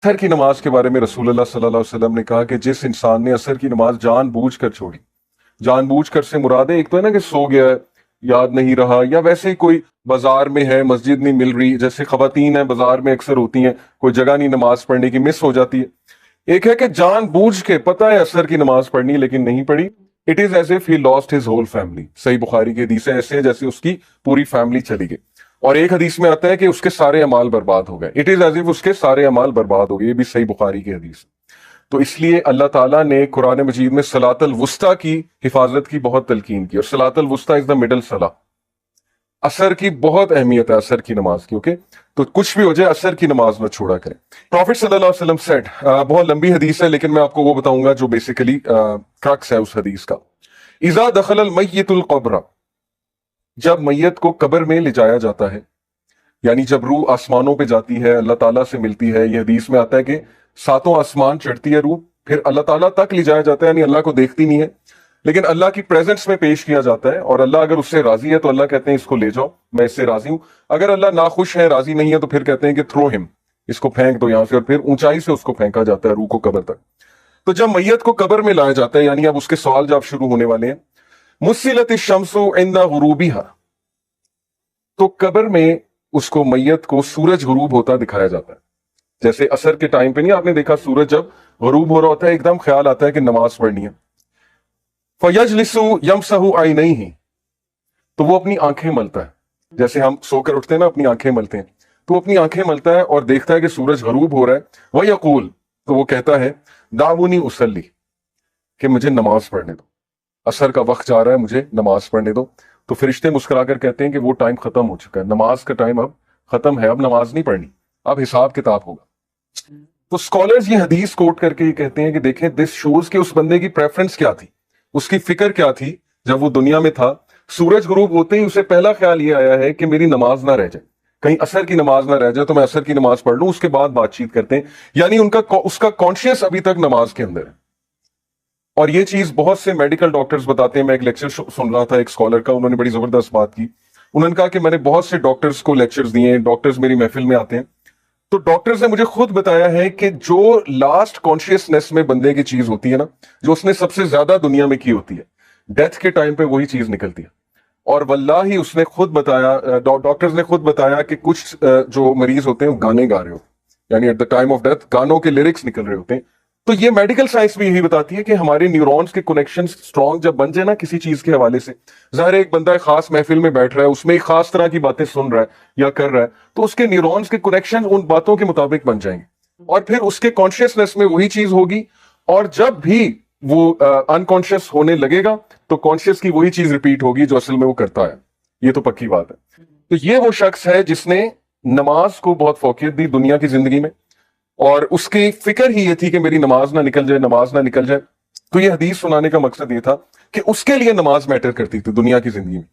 असर की नमाज के बारे में रसूलुल्लाह सल्लल्लाहु अलैहि वसल्लम ने कहा कि जिस इंसान ने असर की नमाज जानबूझकर छोड़ी, जानबूझकर से मुराद है एक तो है ना कि सो गया है, याद नहीं रहा, या वैसे ही कोई बाजार में है, मस्जिद नहीं मिल रही, जैसे खवातीन है बाजार में अक्सर होती हैं, कोई जगह नहीं नमाज पढ़ने की, मिस हो जाती है। एक है कि जानबूझ के पता है असर की नमाज पढ़नी लेकिन नहीं पढ़ी। It is as if he lost his whole family. सही बुखारी की हदीस है, ऐसे है जैसे उसकी पूरी फैमिली चली गई। और एक हदीस में आता है कि उसके सारे अमाल बर्बाद हो गए। इट इज एज इफ उसके सारे अमाल बर्बाद हो गए। ये भी सही बुखारी की हदीस है। तो इसलिए अल्लाह ताला ने कुरान मजीद में सलातल वुस्ता की हिफाजत की बहुत तलकीन की, और सलातल वुस्ता इज द मिडल सला। असर की बहुत अहमियत है, असर की नमाज की। ओके, तो कुछ भी हो जाए असर की नमाज न छोड़ा करें। प्रॉफिट सल्लल्लाहु अलैहि वसल्लम सेड, बहुत लंबी हदीस है लेकिन मैं आपको वो बताऊंगा जो बेसिकली क्रक्स है उस हदीस का। इजा दखल अल मय्यितुल क़ब्र, जब मैयत को कब्र में ले जाया जाता है, यानी जब रूह आसमानों पे जाती है, अल्लाह ताला से मिलती है। यह हदीस में आता है कि सातों आसमान चढ़ती है रूह, फिर अल्लाह ताला तक ले जाया जाता है, यानी अल्लाह को देखती नहीं है लेकिन अल्लाह की प्रेजेंस में पेश किया जाता है। और अल्लाह अगर उससे राजी है तो अल्लाह कहते हैं इसको ले जाओ, मैं इससे राजी हूं। अगर अल्लाह नाखुश है, राजी नहीं है, तो फिर कहते हैं कि थ्रो हिम, इसको फेंक दो यहां से, और फिर ऊंचाई से उसको फेंका जाता है रूह को कब्र तक। तो जब मैयत को कब्र में लाया जाता है, यानी अब उसके सवाल जब शुरू होने वाले हैं। मुस्सिलत शम्सु इंदा गुरूबिहा, तो कब्र में उसको मैयत को सूरज गुरूब होता दिखाया जाता है। जैसे असर के टाइम पे नहीं आपने देखा, सूरज जब गुरूब हो रहा होता है एकदम ख्याल आता है कि नमाज पढ़नी है। फयजलिसु यमसहु आइनैहि, तो वो अपनी आंखें मलता है। जैसे हम सोकर उठते हैं ना, अपनी आंखें मलते हैं, तो वो अपनी आंखें मलता है और देखता है कि सूरज गरूब हो रहा है। वह यकूल, तो वो कहता है दाऊनी उसल्ली, कि मुझे नमाज पढ़ने दो, असर का वक्त जा रहा है, मुझे नमाज पढ़ने दो। तो फरिश्ते मुस्कुराकर कहते हैं कि वो टाइम खत्म हो चुका है, नमाज का टाइम अब खत्म है, अब नमाज नहीं पढ़नी, अब हिसाब किताब होगा। तो स्कॉलर्स ये हदीस कोट करके ये कहते हैं कि देखें, दिस शोज के उस बंदे की प्रेफरेंस क्या थी, उसकी फिक्र क्या थी जब वो दुनिया में था। सूरज गुरूब होते ही उसे पहला ख्याल ये आया है कि मेरी नमाज ना रह जाए, कहीं असर की नमाज ना रह जाए, तो मैं असर की नमाज पढ़ लूं, उसके बाद बातचीत करते हैं। यानी उसका कॉन्शियस अभी तक नमाज के अंदर है। और ये चीज बहुत से मेडिकल डॉक्टर्स बताते हैं। मैं एक लेक्चर सुन रहा था एक स्कॉलर का, उन्होंने बड़ी जबरदस्त बात की। उन्होंने कहा कि मैंने बहुत से डॉक्टर्स को लेक्चर्स दिए हैं, डॉक्टर्स मेरी महफिल में आते हैं, तो डॉक्टर्स ने मुझे खुद बताया है कि जो लास्ट कॉन्शियसनेस में बंदे की चीज होती है ना, जो उसने सबसे ज्यादा दुनिया में की होती है, डेथ के टाइम पे वही चीज निकलती है। और वल्लाही उसने खुद बताया, डॉक्टर्स ने खुद बताया कि कुछ जो मरीज होते हैं वो गाने गा रहे हो, यानी at the time of death गानों के लिरिक्स निकल रहे होते हैं। तो ये मेडिकल साइंस भी यही बताती है कि हमारे न्यूरॉन्स के कनेक्शन स्ट्रांग जब बन जाए ना किसी चीज के हवाले से, ज़ाहिर है एक बंदा एक खास महफिल में बैठ रहा है, उसमें एक खास तरह की बातें सुन रहा है या कर रहा है, तो उसके न्यूरॉन्स के कनेक्शन उन बातों के मुताबिक बन जाएंगे और फिर उसके कॉन्शियसनेस में वही चीज होगी। और जब भी वो अनकॉन्शियस होने लगेगा तो कॉन्शियस की वही चीज रिपीट होगी जो असल में वो करता है। ये तो पक्की बात है। तो ये वो शख्स है जिसने नमाज को बहुत फौकियत दी दुनिया की जिंदगी में, और उसकी फिक्र ही ये थी कि मेरी नमाज ना निकल जाए, नमाज ना निकल जाए। तो ये हदीस सुनाने का मकसद ये था कि उसके लिए नमाज मैटर करती थी दुनिया की जिंदगी में।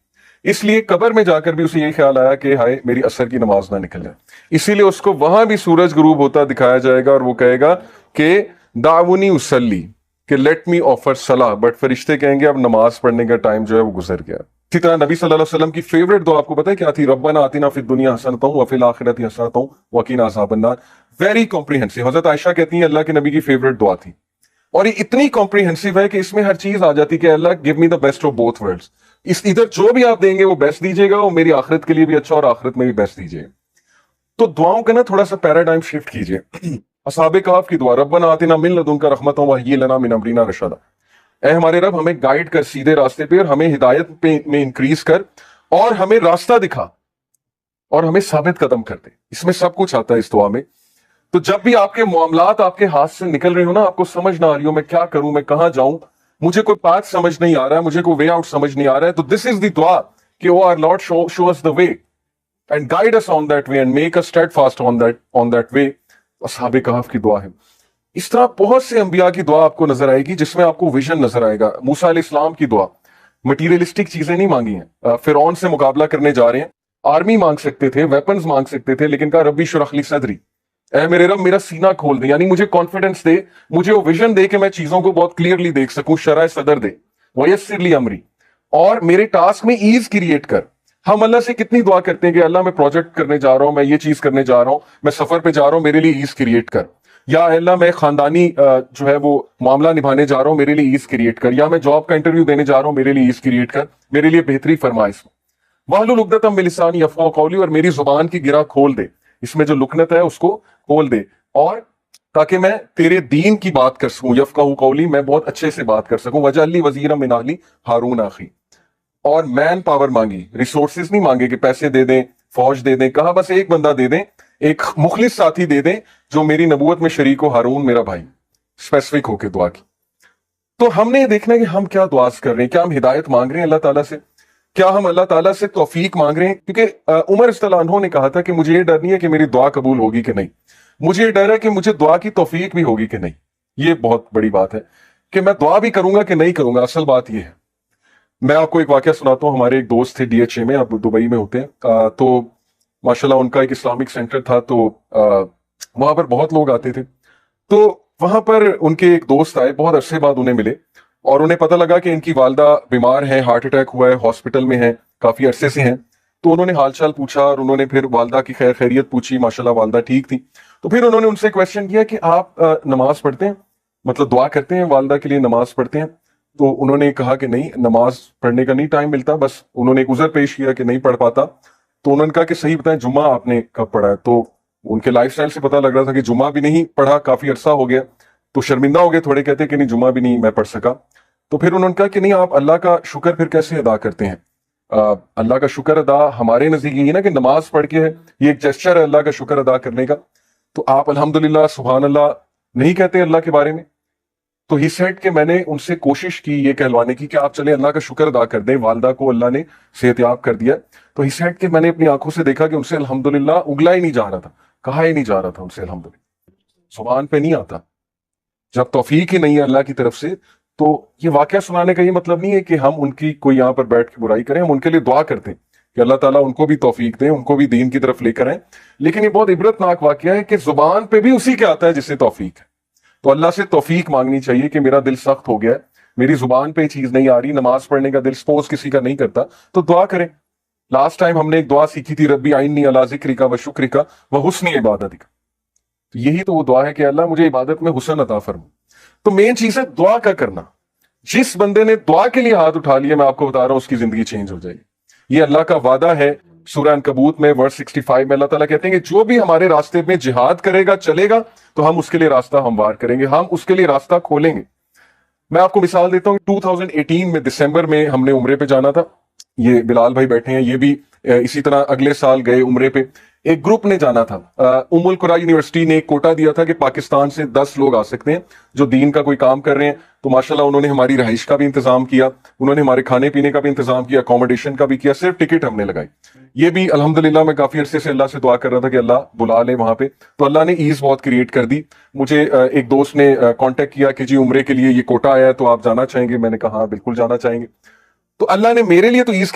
इसलिए कब्र में जाकर भी उसे ये ख्याल आया कि हाय मेरी असर की नमाज ना निकल जाए, इसीलिए उसको वहां भी सूरज गुरूब होता दिखाया जाएगा और वो कहेगा कि दावुनी उसल्ली, कि लेट मी ऑफर सलाह, बट फरिश्ते कहेंगे अब नमाज पढ़ने का टाइम जो है वो गुजर गया। इसी तरह नबी सल्लल्लाहु अलैहि वसल्लम की फेवरेट दुआ आपको पता है क्या थी? रब्बना आतिना फिद दुनिया हसनतन व फिल आखिरति हसनतन व क़िना अज़ाबन्नार। Very comprehensive. हजरत आयशा कहती हैं अल्लाह के नबी की फेवरेट दुआ थी, और ये इतनी कॉम्प्रिहेंसिव है कि इसमें हर चीज आ जाती कि Allah give me the best of both worlds. इस इधर जो भी आप देंगे वो बेस्ट दीजिएगा, और मेरी आखिरत के लिए भी अच्छा और आखिरत में भी बेस्ट दीजिए। तो दुआओं का ना थोड़ा सा पैराडाइम शिफ्ट कीजिए। असहाबे कहफ की दुआ, रब्बना आतिना मिन लदुनका रहमतन व हय्यि लना मिन अमरिना रशदा। ऐ हमारे रब हमें गाइड कर सीधे रास्ते पे, और हमें हिदायत पे में इंक्रीज कर, और हमें रास्ता दिखा, और हमें साबित कदम कर दे। इसमें सब कुछ आता है इस दुआ में। तो जब भी आपके मामलात आपके हाथ से निकल रहे हो ना, आपको समझ ना आ रही हो मैं क्या करूं, मैं कहां जाऊं, मुझे कोई पाथ समझ नहीं आ रहा है, मुझे कोई वे आउट समझ नहीं आ रहा है, तो दिस इज द दुआ कि O our Lord show us the way and guide us on that way and make us steadfast on that way. असहाबे कहफ की दुआ है। इस तरह बहुत से अंबिया की दुआ आपको नजर आएगी जिसमें आपको विजन नजर आएगा। मूसा अलैहिस्सलाम की दुआ, मटीरियलिस्टिक चीजें नहीं मांगी हैं, फिरौन से मुकाबला करने जा रहे हैं, आर्मी मांग सकते थे, वेपन्स मांग सकते थे, लेकिन कहा रब्बी शुरह ली सदरी, ऐ मेरे रब मेरा सीना खोल दे, यानी मुझे कॉन्फिडेंस दे, मुझे वो विजन दे कि मैं चीजों को बहुत क्लियरली देख सकूं, शरह सदर दे, वयस्सिर ली अमरी, और मेरे टास्क में ईज क्रिएट कर। हम अल्लाह से कितनी दुआ करते हैं कि अल्लाह मैं प्रोजेक्ट करने जा रहा हूं, मैं ये चीज करने जा रहा हूं, मैं सफर पे जा रहा हूं, मेरे लिए ईज क्रिएट कर। یا اللہ میں خاندانی جو ہے وہ معاملہ نبھانے جا رہا ہوں، میرے لیے ایز کریٹ کر، یا میں جاب کا انٹرویو دینے جا رہا ہوں، میرے لیے ایز کریٹ کر، میرے لیے بہتری فرما اس میں۔ واحلل عقدۃ من لسانی یفقہوا قولی، اور میری زبان کی گرہ کھول دے، اس میں جو لکنت ہے اس کو کھول دے، اور تاکہ میں تیرے دین کی بات کر سکوں، یفقہوا قولی، میں بہت اچھے سے بات کر سکوں۔ وجعل لی وزیرا من اہلی ہارون اخی، اور مین پاور مانگی، ریسورسز نہیں مانگے کہ پیسے دے دیں، فوج دے دیں، کہا بس ایک بندہ دے دیں، ایک مخلص ساتھی دے دیں جو میری نبوت میں شریک ہو، ہارون میرا بھائی، اسپیسیفک ہو کے دعا کی۔ تو ہم نے یہ دیکھنا ہے کہ ہم کیا دعاز کر رہے ہیں، کیا ہم ہدایت مانگ رہے ہیں اللہ تعالیٰ سے، کیا ہم اللہ تعالیٰ سے توفیق مانگ رہے ہیں؟ کیونکہ عمر رضی اللہ عنہ نے کہا تھا کہ مجھے یہ ڈر نہیں ہے کہ میری دعا قبول ہوگی کہ نہیں، مجھے یہ ڈر ہے کہ مجھے دعا کی توفیق بھی ہوگی کہ نہیں۔ یہ بہت بڑی بات ہے کہ میں دعا بھی کروں گا کہ نہیں کروں گا، اصل بات یہ ہے۔ میں آپ کو ایک واقعہ سناتا ہوں۔ ہمارے ایک دوست تھے ڈی ایچ اے میں، اب دبئی میں ہوتے ہیں، تو ماشاءاللہ ان کا ایک اسلامک سینٹر تھا، تو وہاں پر بہت لوگ آتے تھے۔ تو وہاں پر ان کے ایک دوست آئے، بہت عرصے بعد انہیں ملے، اور انہیں پتہ لگا کہ ان کی والدہ بیمار ہیں، ہارٹ اٹیک ہوا ہے، ہاسپٹل میں ہیں، کافی عرصے سے ہیں۔ تو انہوں نے حال چال پوچھا، اور انہوں نے پھر والدہ کی خیر خیریت پوچھی، ماشاءاللہ والدہ ٹھیک تھی۔ تو پھر انہوں نے ان سے کویشچن کیا کہ آپ نماز پڑھتے ہیں، مطلب دعا کرتے ہیں، والدہ کے لیے نماز پڑھتے ہیں؟ تو انہوں نے کہا کہ نہیں، نماز پڑھنے کا نہیں ٹائم ملتا، بس انہوں نے ایک عذر پیش کیا کہ نہیں پڑھ پاتا۔ تو انہوں نے کہا کہ صحیح بتائیں، جمعہ آپ نے کب پڑھا ہے؟ تو ان کے لائف سٹائل سے پتہ لگ رہا تھا کہ جمعہ بھی نہیں پڑھا، کافی عرصہ ہو گیا۔ تو شرمندہ ہو گئے تھوڑے، کہتے کہ نہیں جمعہ بھی نہیں میں پڑھ سکا۔ تو پھر انہوں نے کہا کہ نہیں، آپ اللہ کا شکر پھر کیسے ادا کرتے ہیں؟ اللہ کا شکر ادا ہمارے نزدیک یہ نا کہ نماز پڑھ کے ہے، یہ ایک جسچر ہے اللہ کا شکر ادا کرنے کا۔ تو آپ الحمدللہ سبحان اللہ نہیں کہتے اللہ کے بارے میں؟ تو ہی سیڈ کہ میں نے ان سے کوشش کی یہ کہلوانے کی کہ آپ چلیں اللہ کا شکر ادا کر دیں، والدہ کو اللہ نے صحت یاب کر دیا۔ تو ہی سیڈ کہ میں نے اپنی آنکھوں سے دیکھا کہ ان سے الحمدللہ اگلا ہی نہیں جا رہا تھا، کہا ہی نہیں جا رہا تھا ان سے الحمدللہ، زبان پہ نہیں آتا جب توفیق ہی نہیں ہے اللہ کی طرف سے۔ تو یہ واقعہ سنانے کا یہ مطلب نہیں ہے کہ ہم ان کی کوئی یہاں پر بیٹھ کے برائی کریں، ہم ان کے لیے دعا کرتے ہیں کہ اللہ تعالیٰ ان کو بھی توفیق دیں، ان کو بھی دین کی طرف لے کر آئیں۔ لیکن یہ بہت عبرتناک واقعہ ہے کہ زبان پہ بھی اسی کے آتا ہے جسے توفیق ہے۔ تو اللہ سے توفیق مانگنی چاہیے کہ میرا دل سخت ہو گیا ہے، میری زبان پہ یہ چیز نہیں آ رہی، نماز پڑھنے کا دل سپوز کسی کا نہیں کرتا، تو دعا کریں۔ لاسٹ ٹائم ہم نے ایک دعا سیکھی تھی، ربی اعنی علی ذکرک و شکرک و حسن عبادتک۔ تو یہی تو وہ دعا ہے کہ اللہ مجھے عبادت میں حسن عطا فرما۔ تو مین چیز ہے دعا کا کرنا۔ جس بندے نے دعا کے لیے ہاتھ اٹھا لیا، میں آپ کو بتا رہا ہوں، اس کی زندگی چینج ہو جائے گی۔ یہ اللہ کا وعدہ ہے۔ سورہ عنکبوت میں ورس 65 میں اللہ تعالیٰ کہتے ہیں کہ جو بھی ہمارے راستے میں جہاد کرے گا، چلے گا، تو ہم اس کے لیے راستہ ہموار کریں گے، ہم اس کے لیے راستہ کھولیں گے۔ میں آپ کو مثال دیتا ہوں، 2018 میں دسمبر میں ہم نے عمرے پہ جانا تھا۔ یہ بلال بھائی بیٹھے ہیں، یہ بھی اسی طرح اگلے سال گئے عمرے پہ۔ ایک گروپ نے جانا تھا، ام القرا یونیورسٹی نے ایک کوٹا دیا تھا کہ پاکستان سے 10 لوگ آ سکتے ہیں جو دین کا کوئی کام کر رہے ہیں۔ تو ماشاءاللہ انہوں نے ہماری رہائش کا بھی انتظام کیا، انہوں نے ہمارے کھانے پینے کا بھی انتظام کیا، اکوموڈیشن کا بھی کیا، صرف ٹکٹ ہم نے لگائی۔ یہ بھی الحمدللہ میں کافی عرصے سے اللہ سے دعا کر رہا تھا کہ اللہ بلا لے وہاں پہ، تو اللہ نے ایز بہت کریٹ کر دی۔ مجھے ایک دوست نے کانٹیکٹ کیا کہ جی عمرے کے لیے یہ کوٹا آیا ہے، تو آپ جانا چاہیں گے؟ میں نے کہا ہاں بالکل جانا چاہیں گے۔ تو اللہ نے میرے لیے تو ایز